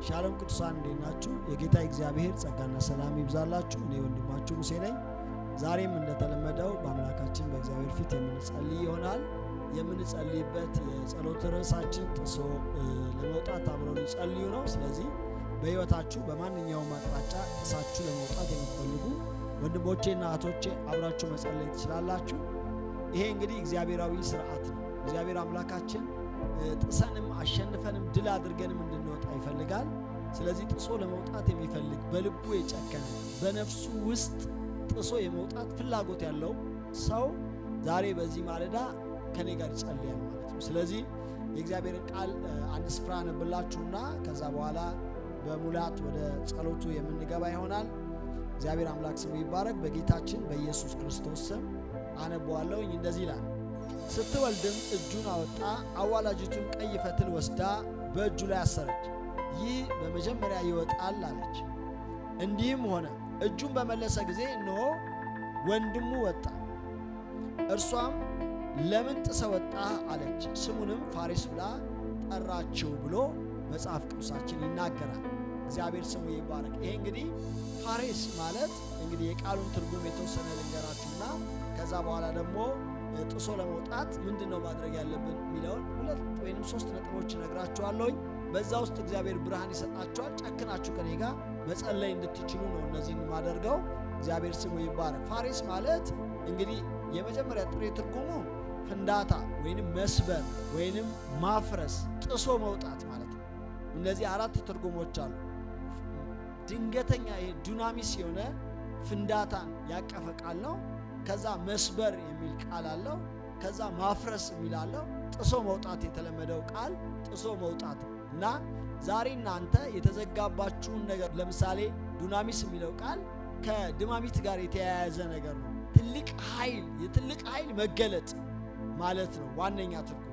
ሻሎም ቅዱሳን እንዴት ናችሁ? የጌታ እግዚአብሔር ጸጋና ሰላም ይብዛላችሁ። እኔ ወንድማችሁ ሙሴ ነኝ። ዛሬም እንደተለመደው በአምላካችን በእግዚአብሔር ፊት የምንጸልይ ይሆናል። የምንጸልይበት የጸሎት ርዕሳችን ጥሶ ለመውጣት አብረን ጸልዩ ነው። ስለዚህ በሕይወታችሁ በማንኛውም አቅጣጫ ጥሳችሁ ለመውጣት የምትፈልጉ ወንድሞቼና እህቶቼ አብራችሁ መጸለይ ትችላላችሁ። ይሄ እንግዲህ እግዚአብሔራዊ ስርዓት ነው። እግዚአብሔር አምላካችን ጥሰንም አሸንፈንም ድል አድርገንም እንድንወጣ ይፈልጋል። ስለዚህ ጥሶ ለመውጣት የሚፈልግ በልቡ የጨከነ በነፍሱ ውስጥ ጥሶ የመውጣት ፍላጎት ያለው ሰው ዛሬ በዚህ ማለዳ ከኔ ጋር ይጸልያል ማለት ነው። ስለዚህ የእግዚአብሔርን ቃል አንድ ስፍራ አነብላችሁና ከዛ በኋላ በሙላት ወደ ጸሎቱ የምንገባ ይሆናል። እግዚአብሔር አምላክ ስሙ ይባረክ። በጌታችን በኢየሱስ ክርስቶስ ስም አነበዋለሁ። እንደዚህ ይላል። ስትወልድም እጁን አወጣ፣ አዋላጅቱን ቀይ ፈትል ወስዳ በእጁ ላይ አሰረች። ይህ በመጀመሪያ ይወጣል አለች። እንዲህም ሆነ። እጁን በመለሰ ጊዜ እነሆ ወንድሙ ወጣ። እርሷም ለምን ጥሰህ ወጣህ አለች። ስሙንም ፋሬስ ብላ ጠራችው ብሎ መጽሐፍ ቅዱሳችን ይናገራል። እግዚአብሔር ስሙ ይባረክ። ይሄ እንግዲህ ፋሬስ ማለት እንግዲህ የቃሉን ትርጉም የተወሰነ ልንገራችሁና ከዛ በኋላ ደግሞ ጥሶ ለመውጣት ምንድነው ማድረግ ያለብን የሚለውን 2 ወይም 3 ነጥቦች እነግራችኋለሁ። በዛ ውስጥ እግዚአብሔር ብርሃን ይሰጣችኋል። ጨክናችሁ ከኔ ጋር መጸለይ እንድትችሉ ነው እነዚህን ማደርገው። እግዚአብሔር ስሙ ይባረክ። ፋሬስ ማለት እንግዲህ የመጀመሪያ ጥሬ ትርጉሙ ፍንዳታ ወይንም መስበር ወይንም ማፍረስ፣ ጥሶ መውጣት ማለት ነው። እነዚህ 4 ትርጉሞች አሉ። ድንገተኛ ይሄ ዱናሚስ የሆነ ፍንዳታን ያቀፈ ቃል ነው። ከዛ መስበር የሚል ቃል አለው። ከዛ ማፍረስ የሚል አለው። ጥሶ መውጣት የተለመደው ቃል ጥሶ መውጣት እና ዛሬ እናንተ የተዘጋባችሁን ነገር ለምሳሌ ዱናሚስ የሚለው ቃል ከድማሚት ጋር የተያያዘ ነገር ነው። ትልቅ ኃይል፣ የትልቅ ኃይል መገለጥ ማለት ነው ዋነኛ ትርጉም።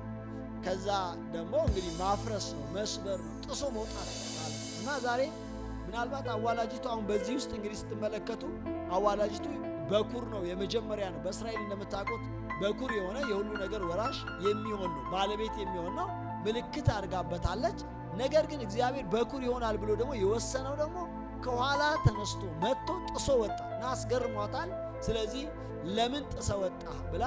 ከዛ ደግሞ እንግዲህ ማፍረስ ነው፣ መስበር ነው፣ ጥሶ መውጣት ማለት ነው። እና ዛሬ ምናልባት አዋላጅቱ አሁን በዚህ ውስጥ እንግዲህ ስትመለከቱ አዋላጅቱ በኩር ነው፣ የመጀመሪያ ነው። በእስራኤል እንደምታውቁት በኩር የሆነ የሁሉ ነገር ወራሽ የሚሆን ነው፣ ባለቤት የሚሆን ነው። ምልክት አድርጋበታለች። ነገር ግን እግዚአብሔር በኩር ይሆናል ብሎ ደግሞ የወሰነው ደግሞ ከኋላ ተነስቶ መጥቶ ጥሶ ወጣ እና አስገርሟታል። ስለዚህ ለምን ጥሰ ወጣ ብላ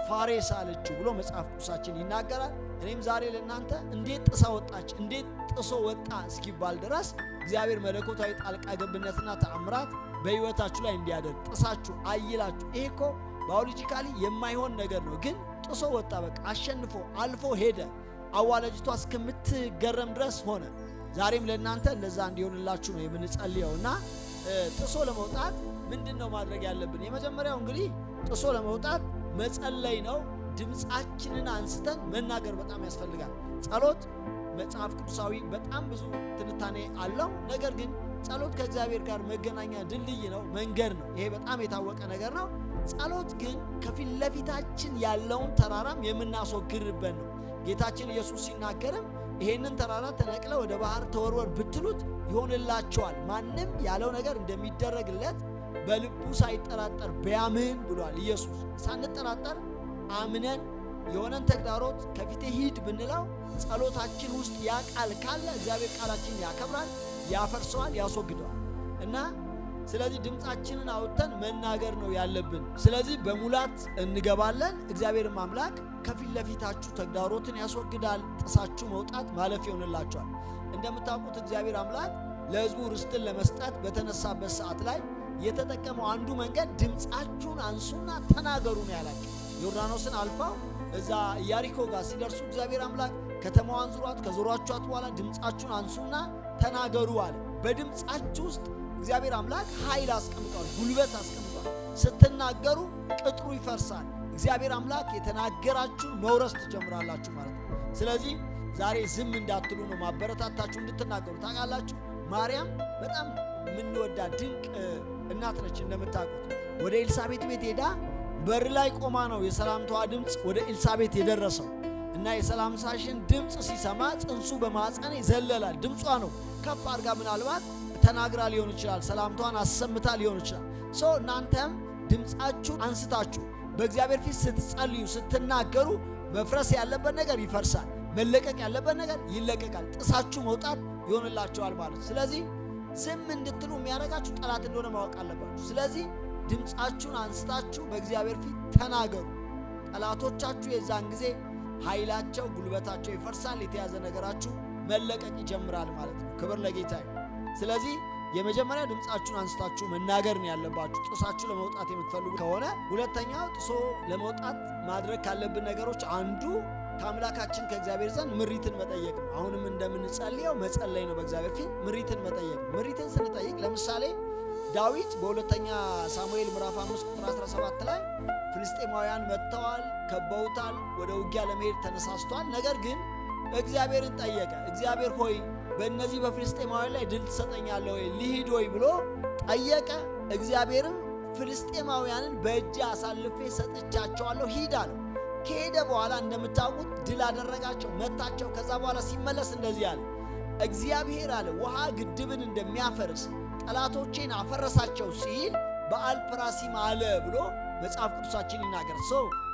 ፋሬስ አለችው ብሎ መጽሐፍ ቅዱሳችን ይናገራል። እኔም ዛሬ ለእናንተ እንዴት ጥሳ ወጣች፣ እንዴት ጥሶ ወጣ እስኪባል ድረስ እግዚአብሔር መለኮታዊ ጣልቃ ገብነትና ተአምራት በሕይወታችሁ ላይ እንዲያደርግ ጥሳችሁ አይላችሁ። ይሄ እኮ ባዮሎጂካሊ የማይሆን ነገር ነው፣ ግን ጥሶ ወጣ። በቃ አሸንፎ አልፎ ሄደ። አዋላጅቷ እስከምትገረም ድረስ ሆነ። ዛሬም ለእናንተ እንደዛ እንዲሆንላችሁ ነው የምንጸልየውና ጥሶ ለመውጣት ምንድነው ማድረግ ያለብን? የመጀመሪያው እንግዲህ ጥሶ ለመውጣት መጸለይ ነው። ድምፃችንን አንስተን መናገር በጣም ያስፈልጋል። ጸሎት መጽሐፍ ቅዱሳዊ በጣም ብዙ ትንታኔ አለው። ነገር ግን ጸሎት ከእግዚአብሔር ጋር መገናኛ ድልድይ ነው፣ መንገድ ነው። ይሄ በጣም የታወቀ ነገር ነው። ጸሎት ግን ከፊት ለፊታችን ያለውን ተራራም የምናስወግድበት ነው። ጌታችን ኢየሱስ ሲናገርም ይሄንን ተራራ ተነቅለ ወደ ባህር ተወርወር ብትሉት ይሆንላቸዋል፣ ማንም ያለው ነገር እንደሚደረግለት በልቡ ሳይጠራጠር ቢያምን ብሏል ኢየሱስ። ሳንጠራጠር አምነን የሆነን ተግዳሮት ከፊቴ ሂድ ብንለው ጸሎታችን ውስጥ ያ ቃል ካለ እግዚአብሔር ቃላችንን ያከብራል፣ ያፈርሰዋል፣ ያስወግደዋል። እና ስለዚህ ድምፃችንን አውጥተን መናገር ነው ያለብን። ስለዚህ በሙላት እንገባለን። እግዚአብሔር አምላክ ከፊት ለፊታችሁ ተግዳሮትን ያስወግዳል። ጥሳችሁ መውጣት ማለፍ ይሆንላችኋል። እንደምታውቁት እግዚአብሔር አምላክ ለሕዝቡ ርስትን ለመስጠት በተነሳበት ሰዓት ላይ የተጠቀመው አንዱ መንገድ ድምፃችሁን አንሱና ተናገሩ ነው ያላቸው። ዮርዳኖስን አልፈው እዛ ኢያሪኮ ጋር ሲደርሱ እግዚአብሔር አምላክ ከተማዋን ዙሯት፣ ከዞሯችኋት በኋላ ድምፃችሁን አንሱና ተናገሩ አለ። በድምፃችሁ ውስጥ እግዚአብሔር አምላክ ኃይል አስቀምጧል፣ ጉልበት አስቀምጧል። ስትናገሩ ቅጥሩ ይፈርሳል። እግዚአብሔር አምላክ የተናገራችሁን መውረስ ትጀምራላችሁ ማለት ነው። ስለዚህ ዛሬ ዝም እንዳትሉ ነው ማበረታታችሁ እንድትናገሩ። ታውቃላችሁ ማርያም በጣም የምንወዳት ድንቅ እናት ነች። እንደምታውቁት ወደ ኤልሳቤጥ ቤት ሄዳ በር ላይ ቆማ ነው የሰላምታዋ ድምፅ ወደ ኤልሳቤጥ የደረሰው እና የሰላምታሽን ድምፅ ሲሰማ ጽንሱ በማኅፀኔ ዘለላል። ድምጿ ነው ከፍ አድርጋ ምናልባት ተናግራ ሊሆን ይችላል፣ ሰላምታዋን አሰምታ ሊሆን ይችላል። እናንተም ድምፃችሁን አንስታችሁ በእግዚአብሔር ፊት ስትጸልዩ ስትናገሩ መፍረስ ያለበት ነገር ይፈርሳል፣ መለቀቅ ያለበት ነገር ይለቀቃል። ጥሳችሁ መውጣት ይሆንላችኋል ማለት። ስለዚህ ዝም እንድትሉ የሚያደርጋችሁ ጠላት እንደሆነ ማወቅ አለባችሁ። ስለዚህ ድምፃችሁን አንስታችሁ በእግዚአብሔር ፊት ተናገሩ። ጠላቶቻችሁ የዛን ጊዜ ኃይላቸው፣ ጉልበታቸው ይፈርሳል። የተያዘ ነገራችሁ መለቀቅ ይጀምራል ማለት ነው። ክብር ለጌታ ይሁን። ስለዚህ የመጀመሪያ ድምፃችሁን አንስታችሁ መናገር ነው ያለባችሁ፣ ጥሳችሁ ለመውጣት የምትፈልጉ ከሆነ። ሁለተኛው ጥሶ ለመውጣት ማድረግ ካለብን ነገሮች አንዱ ከአምላካችን ከእግዚአብሔር ዘንድ ምሪትን መጠየቅ ነው። አሁንም እንደምንጸልየው መጸለይ ነው። በእግዚአብሔር ፊት ምሪትን መጠየቅ። ምሪትን ስንጠይቅ ለምሳሌ ዳዊት በሁለተኛ ሳሙኤል ምዕራፍ 5 ቁጥር 17 ላይ ፍልስጤማውያን መጥተዋል፣ ከበውታል፣ ወደ ውጊያ ለመሄድ ተነሳስቷል። ነገር ግን እግዚአብሔርን ጠየቀ። እግዚአብሔር ሆይ በእነዚህ በፍልስጤማውያን ላይ ድል ትሰጠኛለህ ወይ? ልሂድ ወይ ብሎ ጠየቀ። እግዚአብሔርም ፍልስጤማውያንን በእጅ አሳልፌ ሰጥቻቸዋለሁ፣ ሂድ አለው። ከሄደ በኋላ እንደምታውቁት ድል አደረጋቸው፣ መታቸው። ከዛ በኋላ ሲመለስ እንደዚህ አለ፣ እግዚአብሔር አለ ውሃ ግድብን እንደሚያፈርስ ጠላቶቼን አፈረሳቸው ሲል በአልፐራሲም አለ ብሎ መጽሐፍ ቅዱሳችን ይናገር።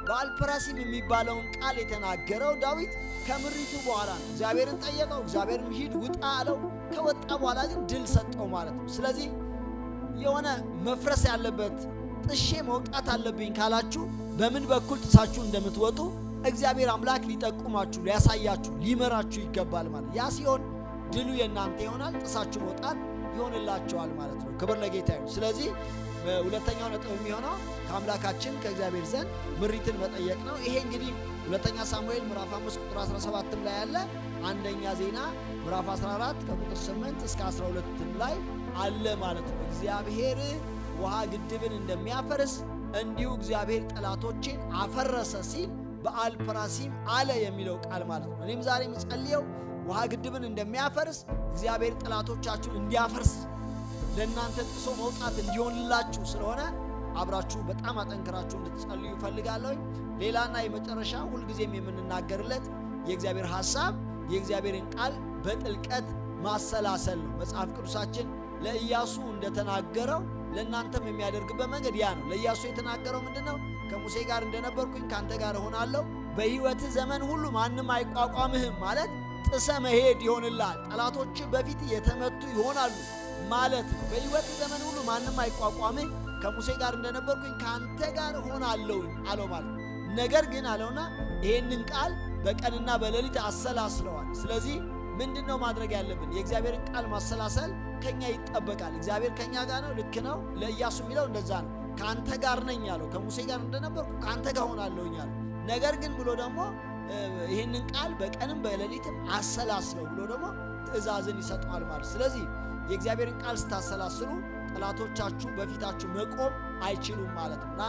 በአልፐራሲም የሚባለውን ቃል የተናገረው ዳዊት ከምሪቱ በኋላ ነው። እግዚአብሔርን ጠየቀው፣ እግዚአብሔርም ሂድ ውጣ አለው። ከወጣ በኋላ ግን ድል ሰጠው ማለት ነው። ስለዚህ የሆነ መፍረስ ያለበት ጥሼ መውጣት አለብኝ ካላችሁ በምን በኩል ጥሳችሁ እንደምትወጡ እግዚአብሔር አምላክ ሊጠቁማችሁ፣ ሊያሳያችሁ፣ ሊመራችሁ ይገባል ማለት። ያ ሲሆን ድሉ የእናንተ ይሆናል፣ ጥሳችሁ መውጣት ይሆንላችኋል ማለት ነው። ክብር ለጌታ ይሁን። ስለዚህ በሁለተኛው ነጥብ የሚሆነው ከአምላካችን ከእግዚአብሔር ዘንድ ምሪትን መጠየቅ ነው። ይሄ እንግዲህ ሁለተኛ ሳሙኤል ምዕራፍ 5 ቁጥር 17 ላይ ያለ፣ አንደኛ ዜና ምዕራፍ 14 ከቁጥር 8 እስከ 12 ላይ አለ ማለት ነው። እግዚአብሔር ውሃ ግድብን እንደሚያፈርስ እንዲሁ እግዚአብሔር ጠላቶችን አፈረሰ ሲል በአልፐራሲም አለ የሚለው ቃል ማለት ነው። እኔም ዛሬ የምጸልየው ውሃ ግድብን እንደሚያፈርስ እግዚአብሔር ጠላቶቻችሁን እንዲያፈርስ ለእናንተ ጥሶ መውጣት እንዲሆንላችሁ ስለሆነ አብራችሁ በጣም አጠንክራችሁ እንድትጸልዩ እፈልጋለሁ። ሌላና የመጨረሻ ሁልጊዜም የምንናገርለት የእግዚአብሔር ሐሳብ የእግዚአብሔርን ቃል በጥልቀት ማሰላሰል ነው። መጽሐፍ ቅዱሳችን ለኢያሱ እንደተናገረው ለእናንተም የሚያደርግበት መንገድ ያ ነው። ለኢያሱ የተናገረው ምንድነው? ከሙሴ ጋር እንደነበርኩኝ ካንተ ጋር እሆናለሁ፣ በሕይወትህ ዘመን ሁሉ ማንም አይቋቋምህም ማለት ጥሰ መሄድ ይሆንልሃል። ጠላቶች በፊት የተመቱ ይሆናሉ ማለት ነው። በሕይወት ዘመን ሁሉ ማንም አይቋቋምህ፣ ከሙሴ ጋር እንደነበርኩኝ ካንተ ጋር እሆናለሁ አለው ማለት ነው። ነገር ግን አለውና ይሄንን ቃል በቀንና በሌሊት አሰላስለዋል። ስለዚህ ምንድነው ማድረግ ያለብን? የእግዚአብሔርን ቃል ማሰላሰል ከኛ ይጠበቃል። እግዚአብሔር ከኛ ጋር ነው። ልክ ነው። ለኢያሱ የሚለው እንደዛ ነው። ካንተ ጋር ነኝ አለው። ከሙሴ ጋር እንደነበርኩ ካንተ ጋር እሆናለሁኝ አለው። ነገር ግን ብሎ ደግሞ ይህንን ቃል በቀንም በሌሊትም አሰላስለው ብሎ ደግሞ ትእዛዝን ይሰጠዋል ማለት። ስለዚህ የእግዚአብሔርን ቃል ስታሰላስሉ ጠላቶቻችሁ በፊታችሁ መቆም አይችሉም ማለት ነው። እና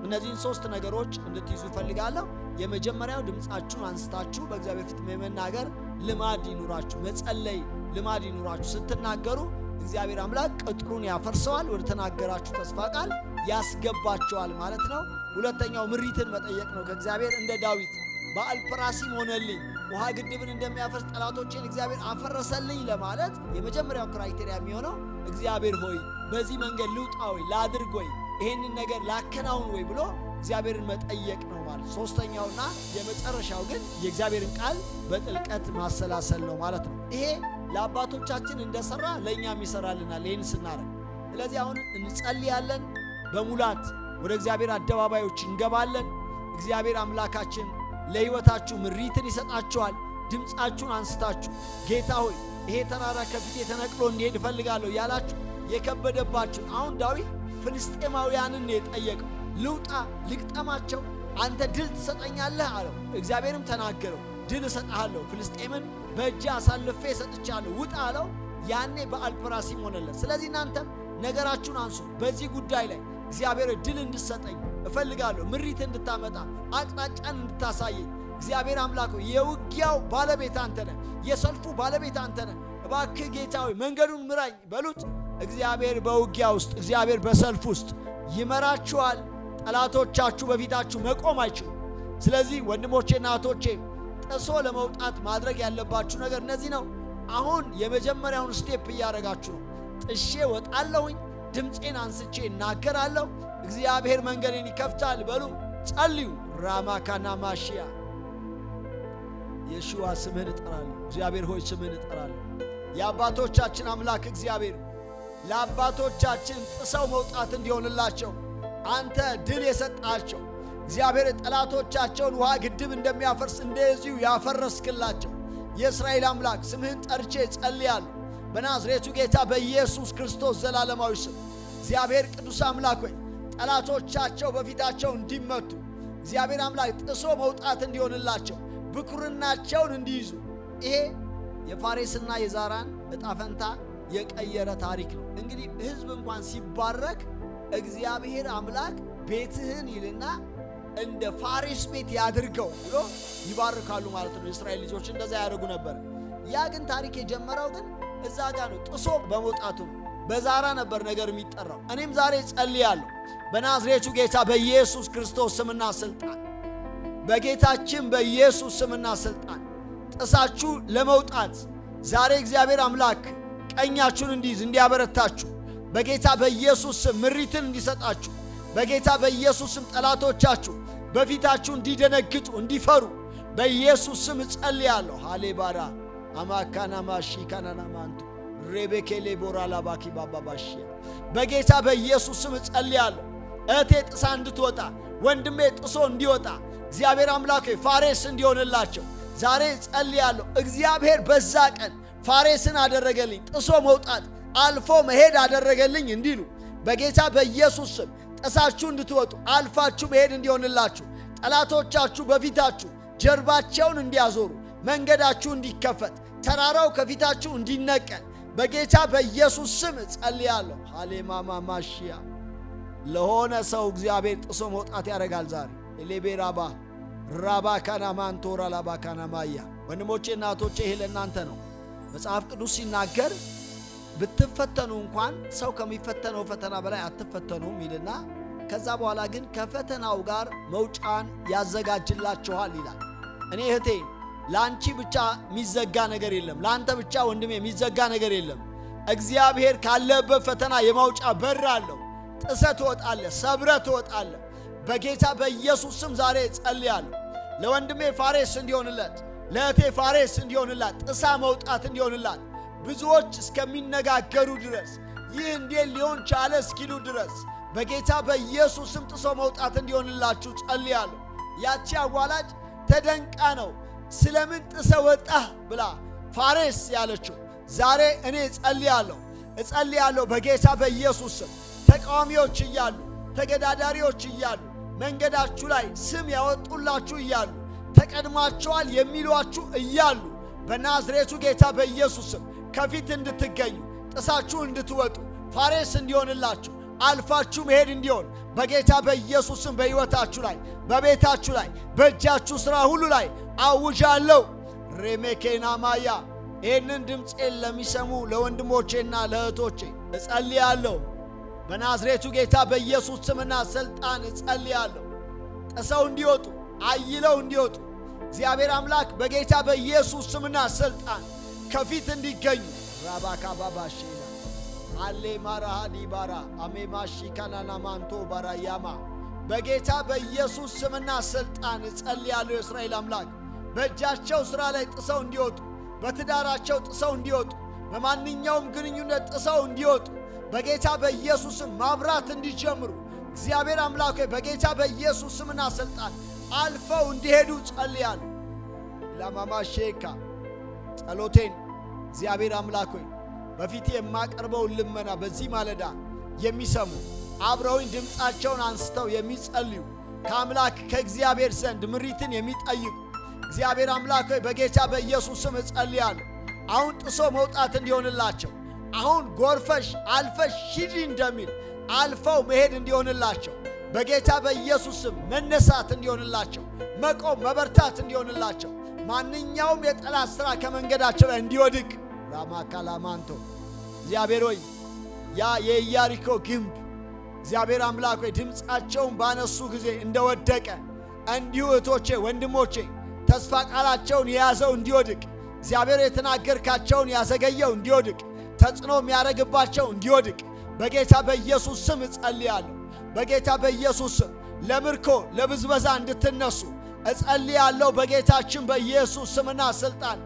እነዚህን 3 ነገሮች እንድትይዙ ፈልጋለሁ። የመጀመሪያው ድምፃችሁን አንስታችሁ በእግዚአብሔር ፊት መናገር ልማድ ይኑራችሁ፣ መጸለይ ልማድ ይኑራችሁ። ስትናገሩ እግዚአብሔር አምላክ ቅጥሩን ያፈርሰዋል፣ ወደ ተናገራችሁ ተስፋ ቃል ያስገባቸዋል ማለት ነው። ሁለተኛው ምሪትን መጠየቅ ነው ከእግዚአብሔር እንደ ዳዊት በአልፐራሲም ሆነልኝ፣ ውሃ ግድብን እንደሚያፈርስ ጠላቶችን እግዚአብሔር አፈረሰልኝ ለማለት የመጀመሪያው ክራይቴሪያ የሚሆነው እግዚአብሔር ሆይ በዚህ መንገድ ልውጣ ወይ ላድርግ ወይ ይሄንን ነገር ላከናውን ወይ ብሎ እግዚአብሔርን መጠየቅ ነው ማለት። ሶስተኛውና የመጨረሻው ግን የእግዚአብሔርን ቃል በጥልቀት ማሰላሰል ነው ማለት ነው። ይሄ ለአባቶቻችን እንደሰራ ለእኛም ይሰራልናል ይህን ስናረግ። ስለዚህ አሁን እንጸልያለን፣ በሙላት ወደ እግዚአብሔር አደባባዮች እንገባለን። እግዚአብሔር አምላካችን ለሕይወታችሁ ምሪትን ይሰጣችኋል። ድምፃችሁን አንስታችሁ ጌታ ሆይ ይሄ ተራራ ከፊቴ ተነቅሎ እንዲሄድ እፈልጋለሁ ያላችሁ የከበደባችሁ፣ አሁን ዳዊት ፍልስጤማውያንን የጠየቀው ልውጣ ልግጠማቸው፣ አንተ ድል ትሰጠኛለህ አለው። እግዚአብሔርም ተናገረው፣ ድል እሰጥሃለሁ፣ ፍልስጤምን በእጅ አሳልፌ ሰጥቻለሁ፣ ውጣ አለው። ያኔ በአልፐራሲም ሆነለት። ስለዚህ እናንተም ነገራችሁን አንሱ። በዚህ ጉዳይ ላይ እግዚአብሔር ድል እንድሰጠኝ እፈልጋለሁ፣ ምሪት እንድታመጣ፣ አቅጣጫን እንድታሳየኝ። እግዚአብሔር አምላክ ሆይ የውጊያው ባለቤት አንተ ነህ፣ የሰልፉ ባለቤት አንተ ነህ። እባክህ ጌታ ሆይ መንገዱን ምራኝ በሉት። እግዚአብሔር በውጊያ ውስጥ፣ እግዚአብሔር በሰልፍ ውስጥ ይመራችኋል። ጠላቶቻችሁ በፊታችሁ መቆም አይችሉም። ስለዚህ ወንድሞቼና እህቶቼ ጥሶ ለመውጣት ማድረግ ያለባችሁ ነገር እነዚህ ነው። አሁን የመጀመሪያውን ስቴፕ እያደረጋችሁ ነው። ጥሼ ወጣለሁኝ፣ ድምፄን አንስቼ እናገራለሁ፣ እግዚአብሔር መንገዴን ይከፍታል በሉ፣ ጸልዩ። ራማካና ማሽያ የሽዋ ስምህን እጠራለሁ። እግዚአብሔር ሆይ ስምህን እጠራለሁ። የአባቶቻችን አምላክ እግዚአብሔር ለአባቶቻችን ጥሰው መውጣት እንዲሆንላቸው አንተ ድል የሰጣቸው እግዚአብሔር ጠላቶቻቸውን ውሃ ግድብ እንደሚያፈርስ እንደዚሁ ያፈረስክላቸው የእስራኤል አምላክ ስምህን ጠርቼ ጸልያለሁ። በናዝሬቱ ጌታ በኢየሱስ ክርስቶስ ዘላለማዊ ስም እግዚአብሔር ቅዱስ አምላክ ሆይ ጠላቶቻቸው በፊታቸው እንዲመቱ እግዚአብሔር አምላክ ጥሶ መውጣት እንዲሆንላቸው ብኩርናቸውን እንዲይዙ ይሄ የፋሬስና የዛራን ዕጣ ፈንታ የቀየረ ታሪክ ነው። እንግዲህ ሕዝብ እንኳን ሲባረክ እግዚአብሔር አምላክ ቤትህን ይልና እንደ ፋሬስ ቤት ያድርገው ብሎ ይባርካሉ ማለት ነው። የእስራኤል ልጆች እንደዛ ያደርጉ ነበር። ያ ግን ታሪክ የጀመረው ግን እዛ ጋር ነው፣ ጥሶ በመውጣቱ ነው። በዛራ ነበር ነገር የሚጠራው። እኔም ዛሬ ጸልያለሁ በናዝሬቱ ጌታ በኢየሱስ ክርስቶስ ስምና ስልጣን፣ በጌታችን በኢየሱስ ስምና ስልጣን ጥሳችሁ ለመውጣት ዛሬ እግዚአብሔር አምላክ ቀኛችሁን እንዲይዝ እንዲያበረታችሁ በጌታ በኢየሱስ ስም ምሪትን እንዲሰጣችሁ በጌታ በኢየሱስ ስም ጠላቶቻችሁ በፊታችሁ እንዲደነግጡ እንዲፈሩ በኢየሱስ ስም ጸልያለሁ። ሃሌባራ አማካና ማሺ ካናና ማንቱ ሬቤኬሌ ቦራ ላባኪ ባባባሺ በጌታ በኢየሱስ ስም ጸልያለሁ። እህቴ ጥሳ እንድትወጣ ወንድሜ ጥሶ እንዲወጣ እግዚአብሔር አምላክ ፋሬስ እንዲሆንላቸው ዛሬ ጸልያለሁ። እግዚአብሔር በዛ ቀን ፋሬስን አደረገልኝ፣ ጥሶ መውጣት አልፎ መሄድ አደረገልኝ እንዲሉ በጌታ በኢየሱስ ስም ጥሳችሁ እንድትወጡ አልፋችሁ መሄድ እንዲሆንላችሁ ጠላቶቻችሁ በፊታችሁ ጀርባቸውን እንዲያዞሩ መንገዳችሁ እንዲከፈት ተራራው ከፊታችሁ እንዲነቀል በጌታ በኢየሱስ ስም ጸልያለሁ። ሃሌማማ ማሺያ ለሆነ ሰው እግዚአብሔር ጥሶ መውጣት ያደርጋል ዛሬ ኤሌቤራባ ራባካና ማንቶራ ላባካና ማያ ወንድሞቼ እናቶቼ ይሄ ለእናንተ ነው። መጽሐፍ ቅዱስ ሲናገር ብትፈተኑ እንኳን ሰው ከሚፈተነው ፈተና በላይ አትፈተኑም ይልና ከዛ በኋላ ግን ከፈተናው ጋር መውጫን ያዘጋጅላችኋል ይላል። እኔ እህቴ ለአንቺ ብቻ የሚዘጋ ነገር የለም፣ ለአንተ ብቻ ወንድሜ የሚዘጋ ነገር የለም። እግዚአብሔር ካለበት ፈተና የማውጫ በር አለው። ጥሰህ ትወጣለህ፣ ሰብረህ ትወጣለህ። በጌታ በኢየሱስ ስም ዛሬ ጸልያለሁ ለወንድሜ ፋሬስ እንዲሆንለት፣ ለእህቴ ፋሬስ እንዲሆንላት፣ ጥሳ መውጣት እንዲሆንላት ብዙዎች እስከሚነጋገሩ ድረስ ይህ እንዴት ሊሆን ቻለ እስኪሉ ድረስ በጌታ በኢየሱስ ስም ጥሶ መውጣት እንዲሆንላችሁ ጸልያለሁ። ያቺ አዋላጅ ተደንቃ ነው ስለምን ጥሰ ወጣህ ብላ ፋሬስ ያለችው። ዛሬ እኔ እጸልያለሁ በጌታ በኢየሱስ ስም ተቃዋሚዎች እያሉ ተገዳዳሪዎች እያሉ መንገዳችሁ ላይ ስም ያወጡላችሁ እያሉ ተቀድማቸዋል የሚሏችሁ እያሉ በናዝሬቱ ጌታ በኢየሱስ ስም ከፊት እንድትገኙ ጥሳችሁ እንድትወጡ ፋሬስ እንዲሆንላችሁ አልፋችሁ መሄድ እንዲሆን በጌታ በኢየሱስ ስም በሕይወታችሁ ላይ በቤታችሁ ላይ በእጃችሁ ሥራ ሁሉ ላይ አውጃለሁ። ሬሜኬና ማያ ይህንን ድምፄን ለሚሰሙ ለወንድሞቼና ለእህቶቼ እጸልያለሁ። በናዝሬቱ ጌታ በኢየሱስ ስምና ሥልጣን እጸልያለሁ። ጥሰው እንዲወጡ አይለው እንዲወጡ እግዚአብሔር አምላክ በጌታ በኢየሱስ ስምና ሥልጣን ከፊት እንዲገኙ ራባካ ባባሼና አሌ ማራሃዲ ባራ አሜማሺ ካናና ማንቶ ባራያማ በጌታ በኢየሱስ ስምና ሥልጣን እጸልያለሁ። የእስራኤል አምላክ በእጃቸው ሥራ ላይ ጥሰው እንዲወጡ፣ በትዳራቸው ጥሰው እንዲወጡ፣ በማንኛውም ግንኙነት ጥሰው እንዲወጡ በጌታ በኢየሱስ ስም ማብራት እንዲጀምሩ እግዚአብሔር አምላክ ሆይ በጌታ በኢየሱስ ስምና ሥልጣን አልፈው እንዲሄዱ ጸልያለሁ። ላማማሼካ ጸሎቴን እግዚአብሔር አምላክ ሆይ በፊት የማቀርበውን ልመና በዚህ ማለዳ የሚሰሙ አብረውኝ ድምፃቸውን አንስተው የሚጸልዩ ከአምላክ ከእግዚአብሔር ዘንድ ምሪትን የሚጠይቁ እግዚአብሔር አምላክ ሆይ በጌታ በኢየሱስ ስም እጸልያለሁ። አሁን ጥሶ መውጣት እንዲሆንላቸው፣ አሁን ጎርፈሽ አልፈሽ ሂጂ እንደሚል አልፈው መሄድ እንዲሆንላቸው በጌታ በኢየሱስ ስም መነሳት እንዲሆንላቸው፣ መቆም መበርታት እንዲሆንላቸው፣ ማንኛውም የጠላት ሥራ ከመንገዳቸው ላይ እንዲወድቅ ራማካላማንቶ እግዚአብሔር ሆይ ያ የኢያሪኮ ግንብ እግዚአብሔር አምላክ ሆይ ድምፃቸውን ባነሱ ጊዜ እንደወደቀ እንዲሁ እህቶቼ ወንድሞቼ ተስፋ ቃላቸውን የያዘው እንዲወድቅ፣ እግዚአብሔር የተናገርካቸውን ያዘገየው እንዲወድቅ፣ ተጽዕኖ የሚያደርግባቸው እንዲወድቅ በጌታ በኢየሱስ ስም እጸልያለሁ። በጌታ በኢየሱስ ስም ለምርኮ ለብዝበዛ እንድትነሱ እጸልያለሁ። በጌታችን በኢየሱስ ስምና ሥልጣን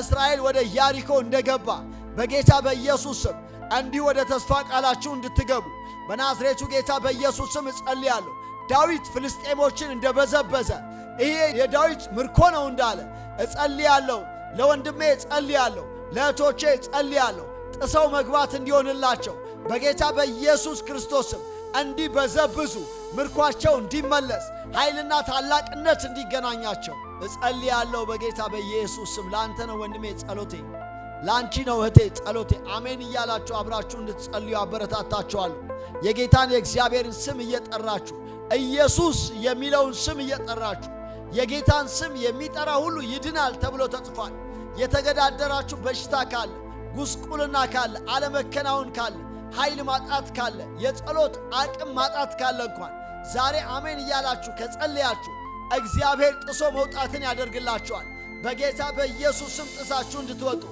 እስራኤል ወደ ኢያሪኮ እንደገባ በጌታ በኢየሱስ ስም እንዲህ ወደ ተስፋ ቃላችሁ እንድትገቡ በናዝሬቱ ጌታ በኢየሱስ ስም እጸልያለሁ። ዳዊት ፍልስጤሞችን እንደበዘበዘ ይሄ የዳዊት ምርኮ ነው እንዳለ እጸልያለሁ። ለወንድሜ እጸልያለሁ፣ ለእህቶቼ እጸልያለሁ። ጥሰው መግባት እንዲሆንላቸው በጌታ በኢየሱስ ክርስቶስ ስም እንዲበዘብዙ፣ ምርኳቸው እንዲመለስ፣ ኃይልና ታላቅነት እንዲገናኛቸው እጸልያለሁ በጌታ በኢየሱስ ስም። ለአንተ ነው ወንድሜ ጸሎቴ፣ ለአንቺ ነው እህቴ ጸሎቴ። አሜን እያላችሁ አብራችሁ እንድትጸልዩ አበረታታችኋለሁ። የጌታን የእግዚአብሔርን ስም እየጠራችሁ ኢየሱስ የሚለውን ስም እየጠራችሁ የጌታን ስም የሚጠራ ሁሉ ይድናል ተብሎ ተጽፏል። የተገዳደራችሁ በሽታ ካለ፣ ጉስቁልና ካለ፣ አለመከናወን ካለ፣ ኃይል ማጣት ካለ፣ የጸሎት አቅም ማጣት ካለ እንኳን ዛሬ አሜን እያላችሁ ከጸለያችሁ እግዚአብሔር ጥሶ መውጣትን ያደርግላችኋል። በጌታ በኢየሱስ ስም ጥሳችሁ እንድትወጡ፣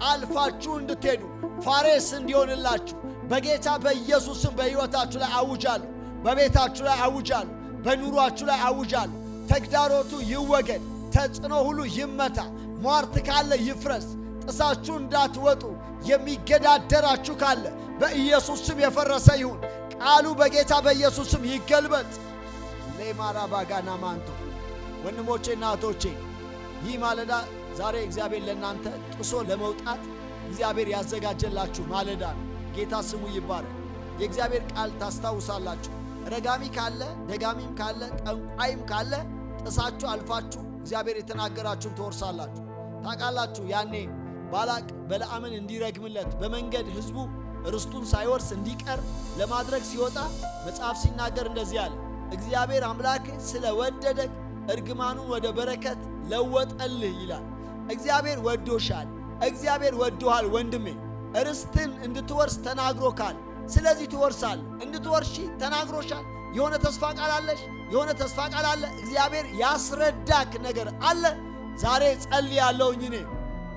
አልፋችሁ እንድትሄዱ፣ ፋሬስ እንዲሆንላችሁ በጌታ በኢየሱስ ስም በሕይወታችሁ ላይ አውጃለሁ። በቤታችሁ ላይ አውጃለሁ። በኑሯችሁ ላይ አውጃለሁ። ተግዳሮቱ ይወገድ፣ ተጽዕኖ ሁሉ ይመታ፣ ሟርት ካለ ይፍረስ። ጥሳችሁ እንዳትወጡ የሚገዳደራችሁ ካለ በኢየሱስ ስም የፈረሰ ይሁን። ቃሉ በጌታ በኢየሱስ ስም ይገልበጥ። ሌማራ ባጋና ማንቶ ወንድሞቼና እህቶቼ ይህ ማለዳ ዛሬ እግዚአብሔር ለእናንተ ጥሶ ለመውጣት እግዚአብሔር ያዘጋጀላችሁ ማለዳ ነው። ጌታ ስሙ ይባረክ። የእግዚአብሔር ቃል ታስታውሳላችሁ። ረጋሚ ካለ፣ ደጋሚም ካለ፣ ጠንቋይም ካለ ጥሳችሁ አልፋችሁ እግዚአብሔር የተናገራችሁን ትወርሳላችሁ። ታውቃላችሁ ያኔ ባላቅ በለዓምን እንዲረግምለት በመንገድ ሕዝቡ ርስቱን ሳይወርስ እንዲቀር ለማድረግ ሲወጣ መጽሐፍ ሲናገር እንደዚህ አለ፣ እግዚአብሔር አምላክ ስለወደደ እርግማኑን ወደ በረከት ለወጠልህ ይላል። እግዚአብሔር ወዶሻል። እግዚአብሔር ወዶሃል ወንድሜ። ርስትን እንድትወርስ ተናግሮካል። ስለዚህ ትወርሳል። እንድትወርሺ ተናግሮሻል። የሆነ ተስፋ ቃል አለሽ። የሆነ ተስፋ ቃል አለ። እግዚአብሔር ያስረዳክ ነገር አለ። ዛሬ ጸልያለሁኝ እኔ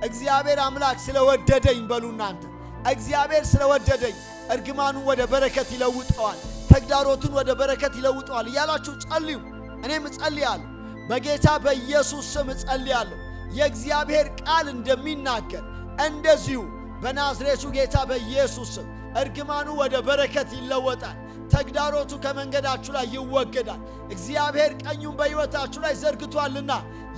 እግዚአብሔር አምላክ ስለወደደኝ በሉ እናንተ። እግዚአብሔር ስለወደደኝ እርግማኑን ወደ በረከት ይለውጠዋል፣ ተግዳሮቱን ወደ በረከት ይለውጠዋል እያላችሁ ጸልዩ። እኔም እጸልያለሁ። በጌታ በኢየሱስ ስም እጸልያለሁ። የእግዚአብሔር ቃል እንደሚናገር እንደዚሁ በናዝሬቱ ጌታ በኢየሱስ ስም እርግማኑ ወደ በረከት ይለወጣል። ተግዳሮቱ ከመንገዳችሁ ላይ ይወገዳል። እግዚአብሔር ቀኙን በሕይወታችሁ ላይ ዘርግቷልና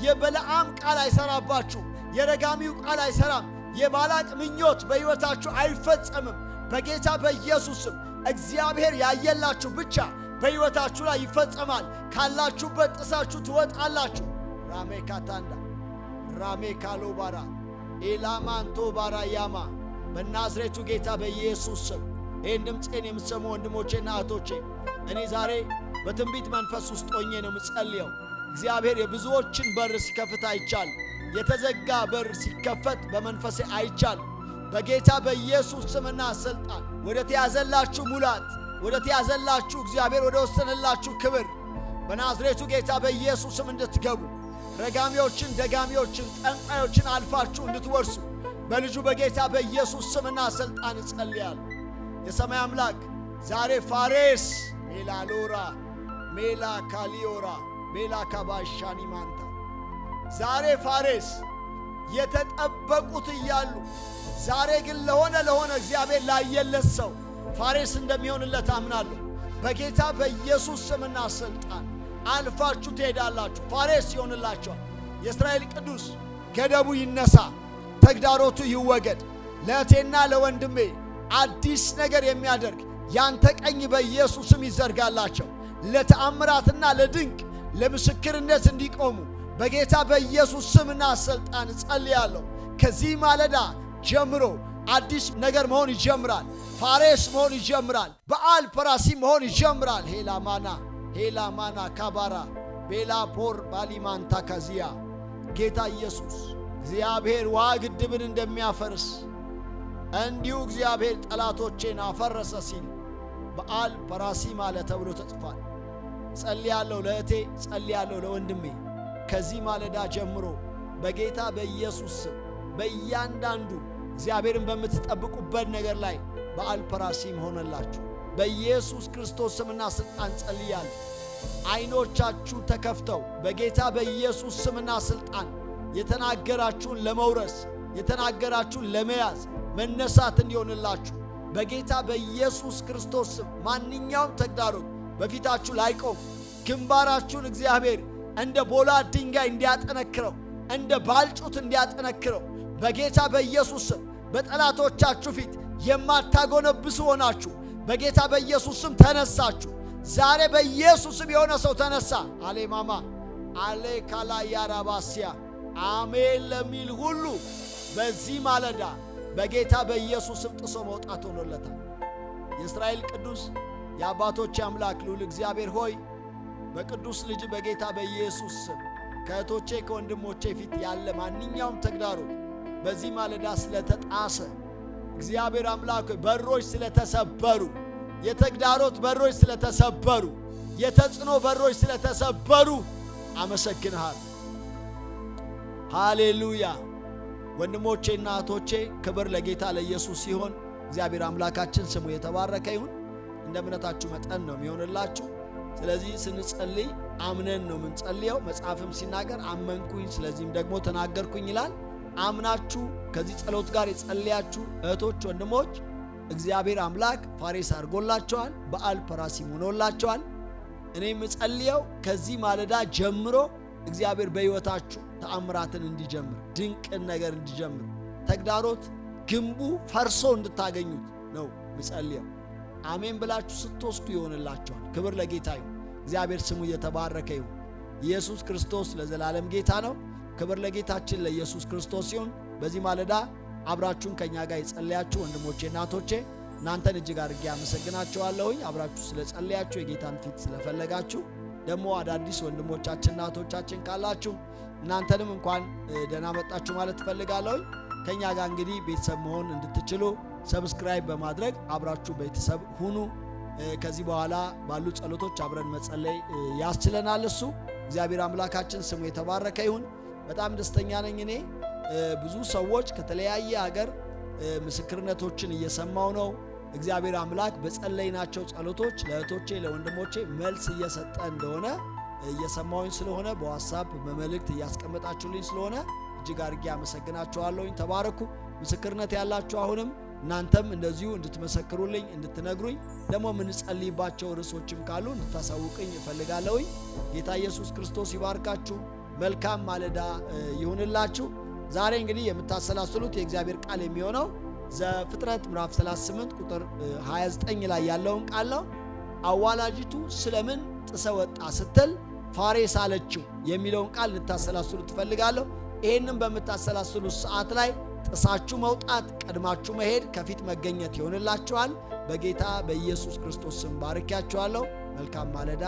የበለዓም ቃል አይሰራባችሁ። የረጋሚው ቃል አይሰራም። የባላቅ ምኞት በሕይወታችሁ አይፈጸምም። በጌታ በኢየሱስ ስም እግዚአብሔር ያየላችሁ ብቻ በሕይወታችሁ ላይ ይፈጸማል። ካላችሁበት ጥሳችሁ ትወጣላችሁ። ራሜ ካታንዳ ራሜ ካሎባራ ኤላማንቶ ባራ ያማ በናዝሬቱ ጌታ በኢየሱስ ስም ይህን ድምፄን የምትሰሙ ወንድሞቼና እህቶቼ እኔ ዛሬ በትንቢት መንፈስ ውስጥ ሆኜ ነው የምጸልየው። እግዚአብሔር የብዙዎችን በር ሲከፍት አይቻል። የተዘጋ በር ሲከፈት በመንፈሴ አይቻል። በጌታ በኢየሱስ ስምና ስልጣን ወደ ተያዘላችሁ ሙላት፣ ወደ ተያዘላችሁ እግዚአብሔር ወደ ወሰነላችሁ ክብር በናዝሬቱ ጌታ በኢየሱስ ስም እንድትገቡ ረጋሚዎችን፣ ደጋሚዎችን፣ ጠንቋዮችን አልፋችሁ እንድትወርሱ በልጁ በጌታ በኢየሱስ ስምና ስልጣን እጸልያለሁ። የሰማይ አምላክ ዛሬ ፋሬስ ሜላሎራ ሜላ ካሊዮራ ሜላ ካባሻኒ ማንታ ዛሬ ፋሬስ የተጠበቁት እያሉ ዛሬ ግን ለሆነ እግዚአብሔር ላየለት ሰው ፋሬስ እንደሚሆንለት አምናለሁ። በጌታ በኢየሱስ ስምና ስልጣን አልፋችሁ ትሄዳላችሁ። ፋሬስ ይሆንላችኋል። የእስራኤል ቅዱስ ገደቡ ይነሳ፣ ተግዳሮቱ ይወገድ። ለእቴና ለወንድሜ አዲስ ነገር የሚያደርግ ያንተ ቀኝ በኢየሱስ ስም ይዘርጋላቸው። ለተአምራትና ለድንቅ ለምስክርነት እንዲቆሙ በጌታ በኢየሱስ ስምና ስልጣን ጸልያለሁ። ከዚህ ማለዳ ጀምሮ አዲስ ነገር መሆን ይጀምራል። ፋሬስ መሆን ይጀምራል። በዓል ፐራሲ መሆን ይጀምራል። ሄላማና ካባራ ቤላ ፖር ባሊማንታ ካዚያ ጌታ ኢየሱስ እግዚአብሔር ውሃ ግድብን እንደሚያፈርስ እንዲሁ እግዚአብሔር ጠላቶቼን አፈረሰ ሲል በዓል ፐራሲ ማለት ተብሎ ተጽፏል። ጸልያለሁ ለእቴ፣ ጸልያለሁ ለወንድሜ። ከዚህ ማለዳ ጀምሮ በጌታ በኢየሱስ ስም በእያንዳንዱ እግዚአብሔርን በምትጠብቁበት ነገር ላይ በዓል ፐራሲም ሆነላችሁ በኢየሱስ ክርስቶስ ስምና ስልጣን ጸልያለሁ። ዓይኖቻችሁ ተከፍተው በጌታ በኢየሱስ ስምና ስልጣን የተናገራችሁን ለመውረስ የተናገራችሁን ለመያዝ መነሳት እንዲሆንላችሁ በጌታ በኢየሱስ ክርስቶስ ስም ማንኛውም ተግዳሮት በፊታችሁ ላይቆም ግንባራችሁን እግዚአብሔር እንደ ቦላ ድንጋይ እንዲያጠነክረው እንደ ባልጩት እንዲያጠነክረው በጌታ በኢየሱስ ስም በጠላቶቻችሁ ፊት የማታጎነብሱ ሆናችሁ በጌታ በኢየሱስ ስም ተነሳችሁ። ዛሬ በኢየሱስ ስም የሆነ ሰው ተነሳ። አሌ ማማ አሌ ካላ ያራባሲያ አሜን ለሚል ሁሉ በዚህ ማለዳ በጌታ በኢየሱስ ስም ጥሶ መውጣት ሆኖለታል። የእስራኤል ቅዱስ የአባቶች አምላክ ልዑል እግዚአብሔር ሆይ በቅዱስ ልጅ በጌታ በኢየሱስ ስም ከእህቶቼ ከወንድሞቼ ፊት ያለ ማንኛውም ተግዳሮት በዚህ ማለዳ ስለተጣሰ እግዚአብሔር አምላክ ሆይ በሮች ስለተሰበሩ፣ የተግዳሮት በሮች ስለተሰበሩ፣ የተጽዕኖ በሮች ስለተሰበሩ አመሰግንሃል። ሃሌሉያ። ወንድሞቼና እህቶቼ ክብር ለጌታ ለኢየሱስ ሲሆን እግዚአብሔር አምላካችን ስሙ የተባረከ ይሁን። እንደ እምነታችሁ መጠን ነው የሚሆንላችሁ። ስለዚህ ስንጸልይ አምነን ነው የምንጸልየው። መጽሐፍም ሲናገር አመንኩኝ ስለዚህም ደግሞ ተናገርኩኝ ይላል። አምናችሁ ከዚህ ጸሎት ጋር የጸለያችሁ እህቶች ወንድሞች እግዚአብሔር አምላክ ፋሬስ አድርጎላቸዋል። በዓል ፐራሲም ሆኖላቸዋል። እኔ የምጸልየው ከዚህ ማለዳ ጀምሮ እግዚአብሔር በሕይወታችሁ ተአምራትን እንዲጀምር፣ ድንቅን ነገር እንዲጀምር፣ ተግዳሮት ግንቡ ፈርሶ እንድታገኙት ነው ምጸልየው። አሜን ብላችሁ ስትወስዱ ይሆንላችኋል። ክብር ለጌታ ይሁን። እግዚአብሔር ስሙ የተባረከ ይሁን። ኢየሱስ ክርስቶስ ለዘላለም ጌታ ነው። ክብር ለጌታችን ለኢየሱስ ክርስቶስ ይሁን። በዚህ ማለዳ አብራችሁን ከኛ ጋር የጸለያችሁ ወንድሞቼ እናቶቼ እናንተን እጅግ አድርጌ አመሰግናችኋለሁኝ። አብራችሁ ስለጸለያችሁ የጌታን ፊት ስለፈለጋችሁ ደግሞ አዳዲስ ወንድሞቻችን እናቶቻችን ካላችሁ እናንተንም እንኳን ደህና መጣችሁ ማለት እፈልጋለሁኝ። ከኛ ጋር እንግዲህ ቤተሰብ መሆን እንድትችሉ ሰብስክራይብ በማድረግ አብራችሁ ቤተሰብ ሁኑ። ከዚህ በኋላ ባሉ ጸሎቶች አብረን መጸለይ ያስችለናል። እሱ እግዚአብሔር አምላካችን ስሙ የተባረከ ይሁን። በጣም ደስተኛ ነኝ። እኔ ብዙ ሰዎች ከተለያየ ሀገር ምስክርነቶችን እየሰማው ነው። እግዚአብሔር አምላክ በጸለይናቸው ጸሎቶች ለእህቶቼ ለወንድሞቼ መልስ እየሰጠ እንደሆነ እየሰማውኝ ስለሆነ በዋትስአፕ በመልእክት እያስቀመጣችሁልኝ ስለሆነ እጅግ አድርጌ አመሰግናችኋለሁኝ። ተባረኩ። ምስክርነት ያላችሁ አሁንም እናንተም እንደዚሁ እንድትመሰክሩልኝ እንድትነግሩኝ ደግሞ የምንጸልይባቸው ርዕሶችም ካሉ እንድታሳውቅኝ እፈልጋለሁኝ። ጌታ ኢየሱስ ክርስቶስ ይባርካችሁ። መልካም ማለዳ ይሁንላችሁ። ዛሬ እንግዲህ የምታሰላስሉት የእግዚአብሔር ቃል የሚሆነው ዘፍጥረት ምዕራፍ 38 ቁጥር 29 ላይ ያለውን ቃል ነው። አዋላጅቱ ስለምን ጥሰ ወጣ ስትል ፋሬስ አለችው የሚለውን ቃል እንድታሰላስሉ ትፈልጋለሁ። ይህንም በምታሰላስሉት ሰዓት ላይ ጥሳችሁ መውጣት፣ ቀድማችሁ መሄድ፣ ከፊት መገኘት ይሆንላችኋል። በጌታ በኢየሱስ ክርስቶስ ስም ባርኪያችኋለሁ። መልካም ማለዳ